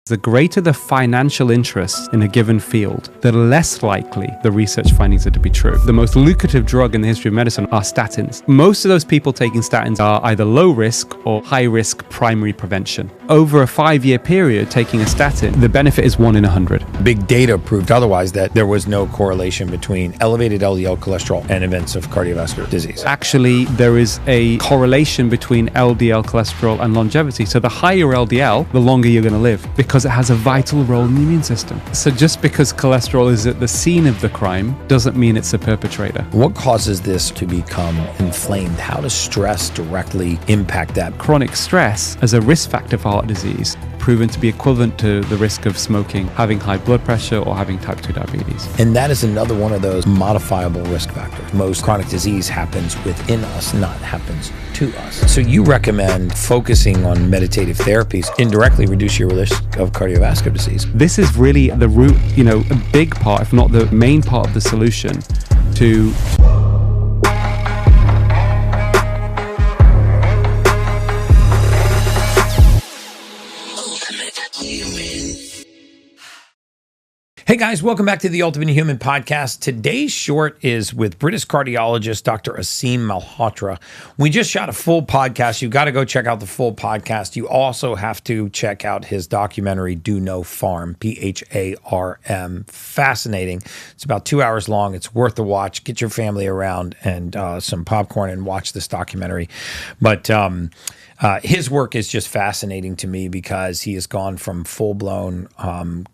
The greater the financial interest in a given field, the less likely the research findings are to be true. The most lucrative drug in the history of medicine are statins. Most of those people taking statins are either low risk or high risk primary prevention. Over a 5-year period taking a statin, the benefit is 1 in 100. Big data proved otherwise, that there was no correlation between elevated LDL cholesterol and events of cardiovascular disease. Actually, there is a correlation between LDL cholesterol and longevity. So the higher LDL, the longer you're going to live, because it has a vital role in the immune system. So just because cholesterol is at the scene of the crime doesn't mean it's a perpetrator. What causes this to become inflamed? How does stress directly impact that? Chronic stress as a risk factor for heart disease proven to be equivalent to the risk of smoking, having high blood pressure, or having type 2 diabetes. And that is another one of those modifiable risk factors. Most chronic disease happens within us, not happens to us. So you recommend focusing on meditative therapies indirectly reduce your risk of cardiovascular disease. This is really the root, a big part, if not the main part of the solution to Hey guys, welcome back to the Ultimate Human Podcast. Today's short is with British cardiologist Dr. Aseem Malhotra. We just shot a full podcast. You got to go check out the full podcast. You also have to check out his documentary, Do No Pharm, P-H-A-R-M. Fascinating. It's about 2 hours long. It's worth the watch. Get your family around and some popcorn and watch this documentary. But his work is just fascinating to me because he has gone from full-blown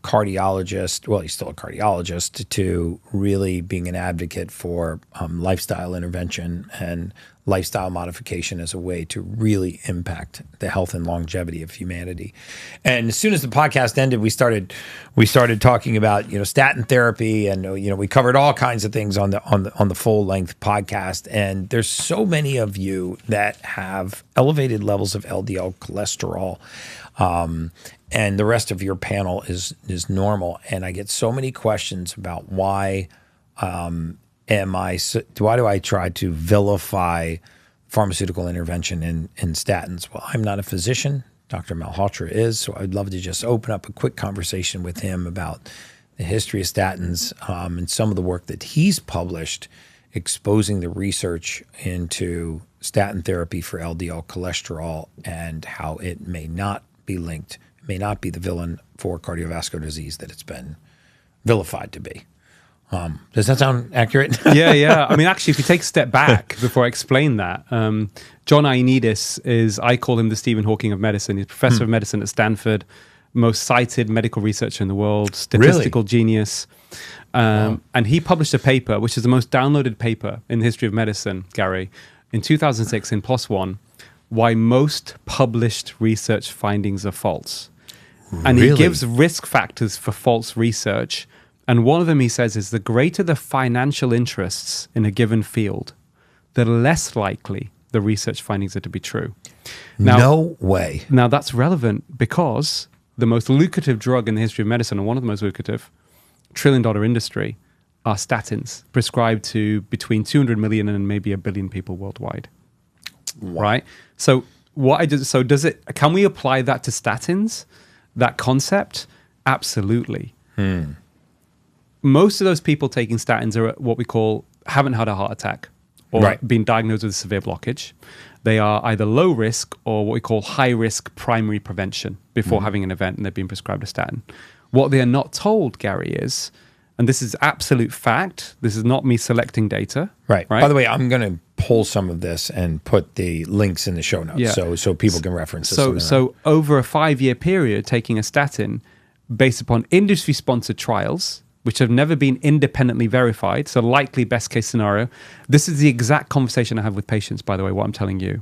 cardiologist, well, he's still a cardiologist, to really being an advocate for lifestyle intervention and lifestyle modification as a way to really impact the health and longevity of humanity. And as soon as the podcast ended, we started talking about statin therapy, and we covered all kinds of things on the full length podcast. And there's so many of you that have elevated levels of LDL cholesterol, and the rest of your panel is normal. And I get so many questions about why do I try to vilify pharmaceutical intervention in statins? Well, I'm not a physician. Dr. Malhotra is, so I'd love to just open up a quick conversation with him about the history of statins and some of the work that he's published exposing the research into statin therapy for LDL cholesterol and how it may not be linked, may not be the villain for cardiovascular disease that it's been vilified to be. Does that sound accurate? Yeah. I mean, actually, if you take a step back before I explain that, John Ioannidis is, I call him the Stephen Hawking of medicine. He's professor of medicine at Stanford, most cited medical researcher in the world, statistical genius. And he published a paper, which is the most downloaded paper in the history of medicine, Gary, in 2006 in PLOS ONE, why most published research findings are false. And he gives risk factors for false research. And one of them, he says, is the greater the financial interests in a given field, the less likely the research findings are to be true. Now, no way. Now, that's relevant because the most lucrative drug in the history of medicine, and one of the most lucrative, $1 trillion industry, are statins, prescribed to between 200 million and maybe 1 billion people worldwide. Wow. Right? So can we apply that to statins, that concept? Absolutely. Most of those people taking statins are what we call haven't had a heart attack or been diagnosed with a severe blockage. They are either low risk or what we call high risk primary prevention before having an event and they've been prescribed a statin. What they are not told, Gary, is, and this is absolute fact, this is not me selecting data. Right. By the way, I'm going to pull some of this and put the links in the show notes so people can reference this. So over a 5-year period, taking a statin based upon industry-sponsored trials, which have never been independently verified, so likely best case scenario. This is the exact conversation I have with patients, by the way, what I'm telling you.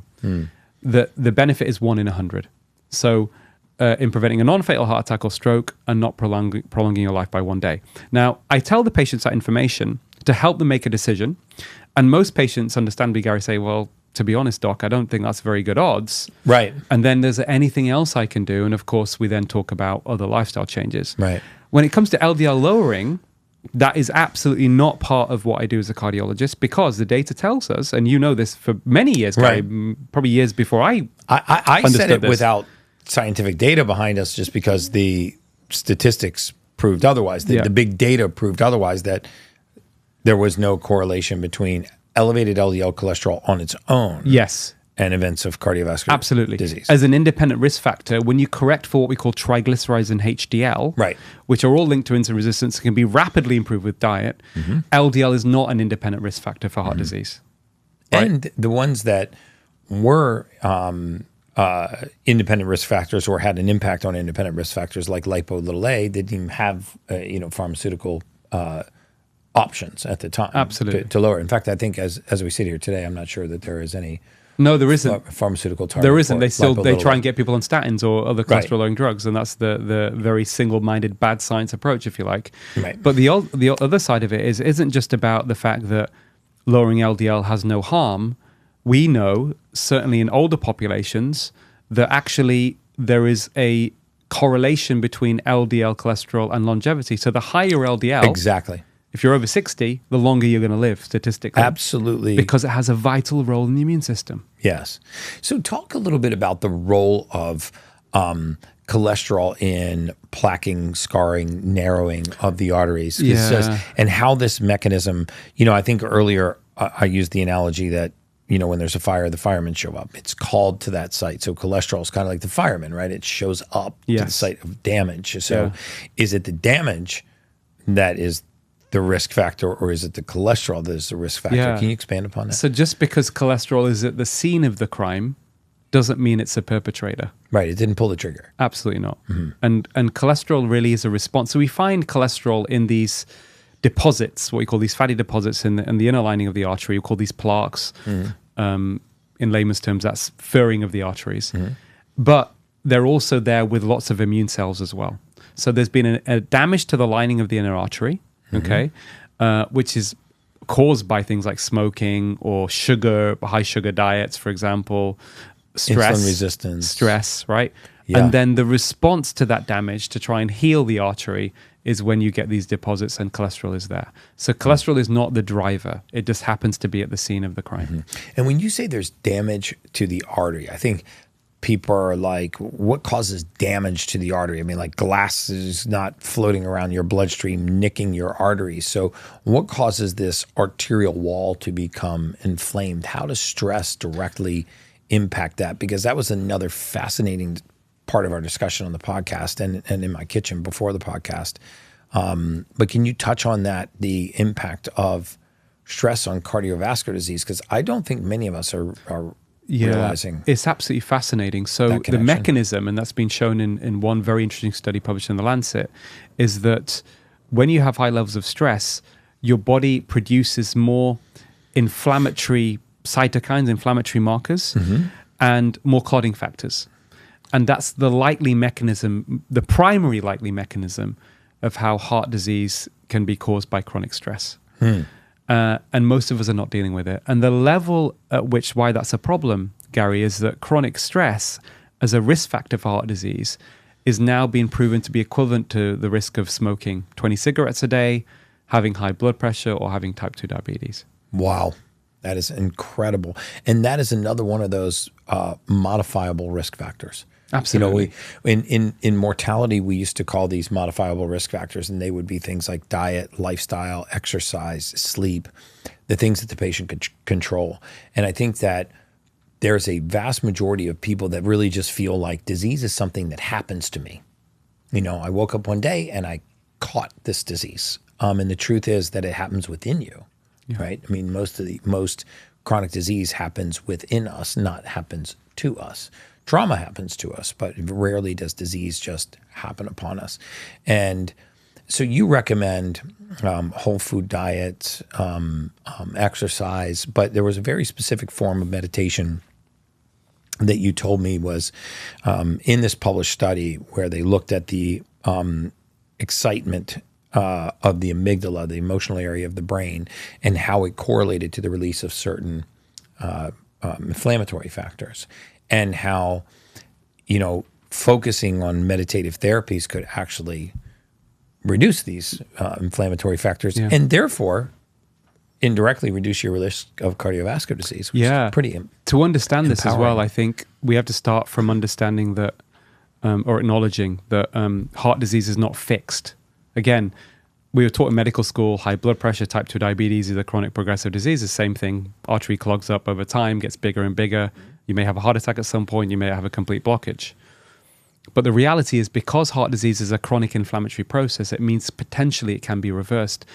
The benefit is 1 in 100. So in preventing a non-fatal heart attack or stroke and not prolonging your life by 1 day. Now, I tell the patients that information to help them make a decision. And most patients, understandably, Gary, say, well, to be honest, doc, I don't think that's very good odds. Right. And then there's anything else I can do. And of course, we then talk about other lifestyle changes. Right. When it comes to LDL lowering, that is absolutely not part of what I do as a cardiologist because the data tells us, and you know this for many years, Gary, probably years before I said it without scientific data behind us just because the statistics proved otherwise. The big data proved otherwise, that there was no correlation between elevated LDL cholesterol on its own Yes. and events of cardiovascular disease. As an independent risk factor, when you correct for what we call triglycerides and HDL, Right. which are all linked to insulin resistance, can be rapidly improved with diet, LDL is not an independent risk factor for heart disease. Right? And the ones that were independent risk factors or had an impact on independent risk factors, like lipo(a), didn't even have pharmaceutical options at the time. Absolutely. To lower. In fact, I think as we sit here today, I'm not sure that there is any No, there isn't. Pharmaceutical target. There isn't. They lipo(a). try and get people on statins or other cholesterol-lowering drugs, and that's the very single-minded bad science approach, if you like. Right. But the other side of it isn't just about the fact that lowering LDL has no harm. We know, certainly in older populations, that actually there is a correlation between LDL cholesterol and longevity. So the higher LDL, Exactly. if you're over 60, the longer you're going to live statistically. Absolutely. Because it has a vital role in the immune system. Yes. So talk a little bit about the role of cholesterol in plaquing, scarring, narrowing of the arteries. Yeah. And how this mechanism, I think earlier I used the analogy that, when there's a fire, the firemen show up. It's called to that site. So cholesterol is kind of like the fireman, right? It shows up to the site of damage. So is it the damage that is the risk factor, or is it the cholesterol that is the risk factor? Yeah. Can you expand upon that? So just because cholesterol is at the scene of the crime doesn't mean it's a perpetrator. Right. It didn't pull the trigger. Absolutely not. And cholesterol really is a response. So we find cholesterol in these deposits, what we call these fatty deposits in the inner lining of the artery. We call these plaques. In layman's terms, that's furring of the arteries. But they're also there with lots of immune cells as well. So there's been a damage to the lining of the inner artery, which is caused by things like smoking or high sugar diets, for example, stress, insulin resistance, right? Yeah. And then the response to that damage to try and heal the artery is when you get these deposits and cholesterol is there. So cholesterol is not the driver. It just happens to be at the scene of the crime. And when you say there's damage to the artery, I think people are like, what causes damage to the artery? I mean, like glass is not floating around your bloodstream, nicking your arteries. So what causes this arterial wall to become inflamed? How does stress directly impact that? Because that was another fascinating part of our discussion on the podcast and in my kitchen before the podcast. But can you touch on that, the impact of stress on cardiovascular disease? Because I don't think many of us are realizing. It's absolutely fascinating. So the mechanism, and that's been shown in one very interesting study published in The Lancet, is that when you have high levels of stress, your body produces more inflammatory cytokines, inflammatory markers, and more clotting factors. And that's the likely mechanism, the primary likely mechanism of how heart disease can be caused by chronic stress. And most of us are not dealing with it. And the level at which why that's a problem, Gary, is that chronic stress as a risk factor for heart disease is now being proven to be equivalent to the risk of smoking 20 cigarettes a day, having high blood pressure, or having type 2 diabetes. Wow. That is incredible. And that is another one of those modifiable risk factors. Absolutely. In mortality, we used to call these modifiable risk factors, and they would be things like diet, lifestyle, exercise, sleep, the things that the patient could control. And I think that there's a vast majority of people that really just feel like disease is something that happens to me. I woke up one day and I caught this disease. And the truth is that it happens within you, right? I mean, most chronic disease happens within us, not happens to us. Trauma happens to us, but rarely does disease just happen upon us. And so you recommend whole food diet, exercise, but there was a very specific form of meditation that you told me was in this published study where they looked at the excitement of the amygdala, the emotional area of the brain, and how it correlated to the release of certain inflammatory factors. And how, focusing on meditative therapies could actually reduce these inflammatory factors and therefore indirectly reduce your risk of cardiovascular disease, which is pretty To understand this as empowering. well, I think we have to start from understanding that or acknowledging that heart disease is not fixed. Again, we were taught in medical school, high blood pressure, type 2 diabetes is a chronic progressive disease. The same thing. Artery clogs up over time, gets bigger and bigger. You may have a heart attack at some point. You may have a complete blockage. But the reality is, because heart disease is a chronic inflammatory process, it means potentially it can be reversed.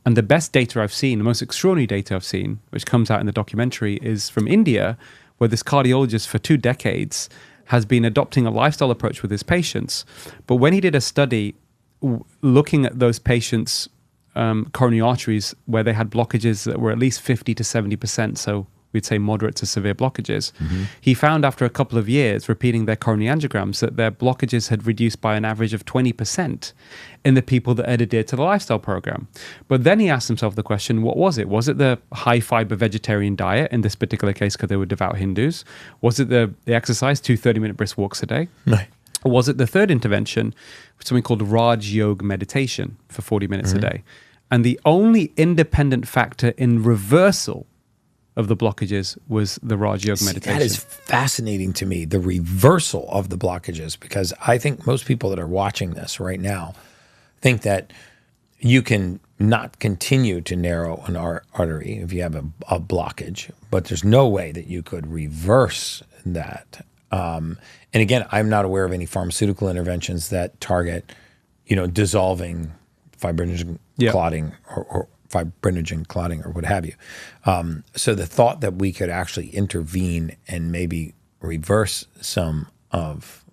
And the best data I've seen, the most extraordinary data I've seen, which comes out in the documentary, is from India, where this cardiologist for 2 decades has been adopting a lifestyle approach with his patients. But when he did a study looking at those patients' coronary arteries where they had blockages that were at least 50 to 70%, so we'd say moderate to severe blockages, he found after a couple of years repeating their coronary angiograms that their blockages had reduced by an average of 20% in the people that had adhered to the lifestyle program. But then he asked himself the question, what was it? Was it the high-fiber vegetarian diet, in this particular case because they were devout Hindus? Was it the exercise, 2 30-minute brisk walks a day? No. Or was it the third intervention, something called Raj Yoga meditation for 40 minutes a day? And the only independent factor in reversal of the blockages was the Raj Yoga meditation. That is fascinating to me, the reversal of the blockages, because I think most people that are watching this right now think that you can not continue to narrow an artery if you have a blockage, but there's no way that you could reverse that. And again, I'm not aware of any pharmaceutical interventions that target, dissolving fibrinogen clotting or fibrinogen clotting or what have you. So the thought that we could actually intervene and maybe reverse some of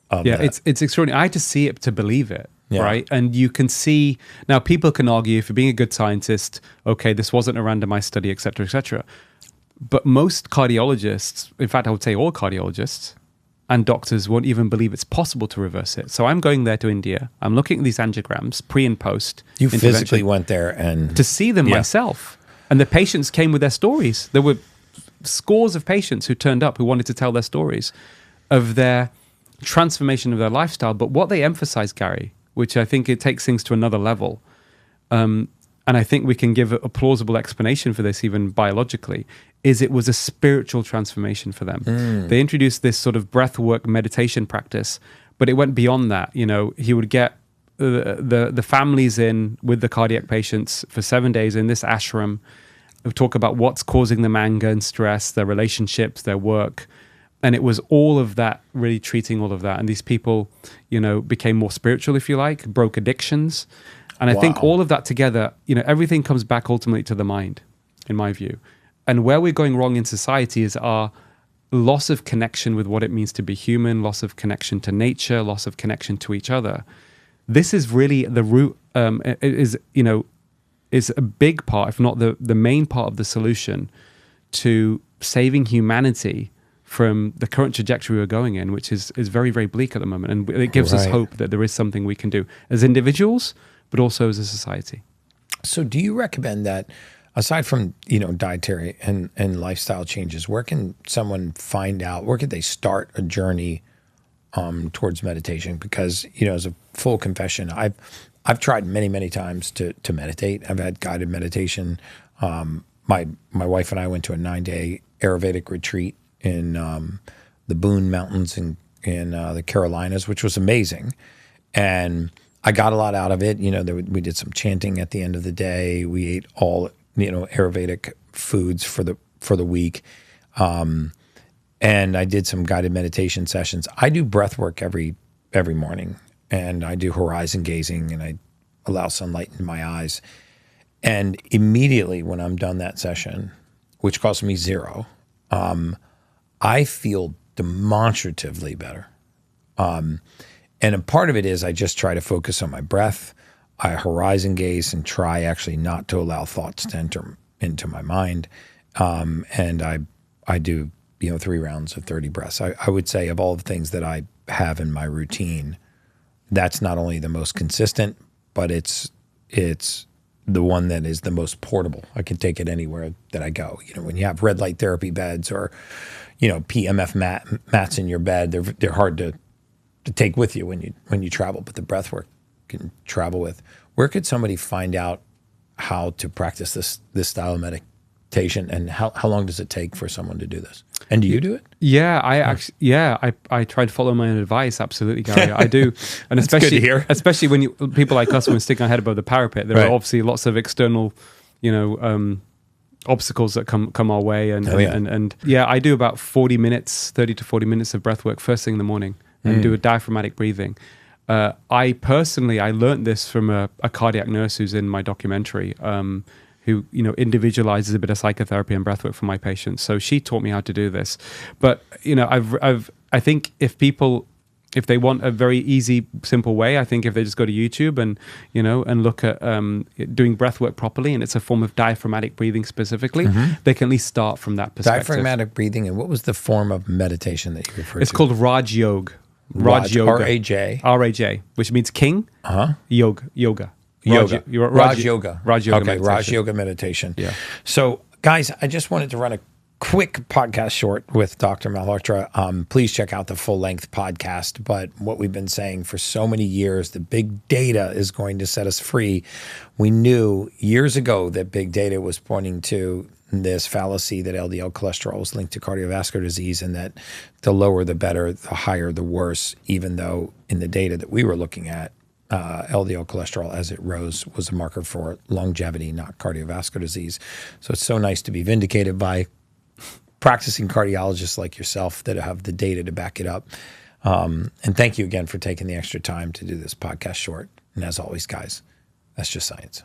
that. It's extraordinary. I had to see it to believe it. Yeah. Right. And you can see now people can argue, if you're being a good scientist, okay, this wasn't a randomized study, et cetera, et cetera. But most cardiologists, in fact, I would say all cardiologists and doctors won't even believe it's possible to reverse it. So I'm going there to India. I'm looking at these angiograms, pre and post. You physically went there and to see them myself. And the patients came with their stories. There were scores of patients who turned up who wanted to tell their stories of their transformation of their lifestyle. But what they emphasize, Gary, which I think it takes things to another level, and I think we can give a plausible explanation for this even biologically, is it was a spiritual transformation for them. They introduced this sort of breathwork meditation practice, but it went beyond that. He would get the families in with the cardiac patients for 7 days in this ashram, talk about what's causing them anger and stress, their relationships, their work. And it was all of that, really treating all of that. And these people, became more spiritual, if you like, broke addictions. And I think all of that together, everything comes back ultimately to the mind, in my view. And where we're going wrong in society is our loss of connection with what it means to be human, loss of connection to nature, loss of connection to each other. This is really the root, is a big part, if not the main part of the solution to saving humanity from the current trajectory we're going in, which is very, very bleak at the moment. And it gives us hope that there is something we can do as individuals, but also as a society. So do you recommend that, aside from, dietary and lifestyle changes, where can someone find out, where could they start a journey towards meditation? Because, as a full confession, I've tried many, many times to meditate. I've had guided meditation. My wife and I went to a 9-day Ayurvedic retreat in the Boone Mountains in the Carolinas, which was amazing. And I got a lot out of it. We did some chanting at the end of the day. We ate all, Ayurvedic foods for the week. And I did some guided meditation sessions. I do breath work every morning, and I do horizon gazing, and I allow sunlight in my eyes. And immediately when I'm done that session, which cost me $0, I feel demonstratively better. And a part of it is I just try to focus on my breath. I horizon gaze and try actually not to allow thoughts to enter into my mind. And I do, 3 rounds of 30 breaths. I would say of all the things that I have in my routine, that's not only the most consistent, but it's the one that is the most portable. I can take it anywhere that I go. When you have red light therapy beds or, PMF mats in your bed, they're hard to take with you when you travel, but the breath work can travel with. Where could somebody find out how to practice this style of meditation, and how long does it take for someone to do this? And do you do it? Yeah, I try to follow my own advice. Absolutely, Gary, I do. And That's good to especially, hear. especially when people like us, when sticking our head above the parapet, there Right. are obviously lots of external, obstacles that come our way. And I do about 30 to 40 minutes of breath work first thing in the morning and do a diaphragmatic breathing. I learned this from a cardiac nurse who's in my documentary, who individualizes a bit of psychotherapy and breathwork for my patients. So she taught me how to do this. But I think if they want a very easy, simple way, I think if they just go to YouTube and look at doing breathwork properly, and it's a form of diaphragmatic breathing specifically, they can at least start from that perspective. Diaphragmatic breathing, and what was the form of meditation that you referred to? It's called Raj Yoga. Raj Yoga. R-A-J. R-A-J, which means king. Yoga. Raj Yoga. Raj Yoga. Okay, meditation. Raj Yoga meditation. Yeah. So, guys, I just wanted to run a quick podcast short with Dr. Malhotra. Please check out the full-length podcast. But what we've been saying for so many years, the big data is going to set us free. We knew years ago that big data was pointing to this fallacy that LDL cholesterol was linked to cardiovascular disease, and that the lower the better, the higher the worse, even though in the data that we were looking at, LDL cholesterol as it rose was a marker for longevity, not cardiovascular disease. So it's so nice to be vindicated by practicing cardiologists like yourself that have the data to back it up. And thank you again for taking the extra time to do this podcast short. And as always, guys, that's just science.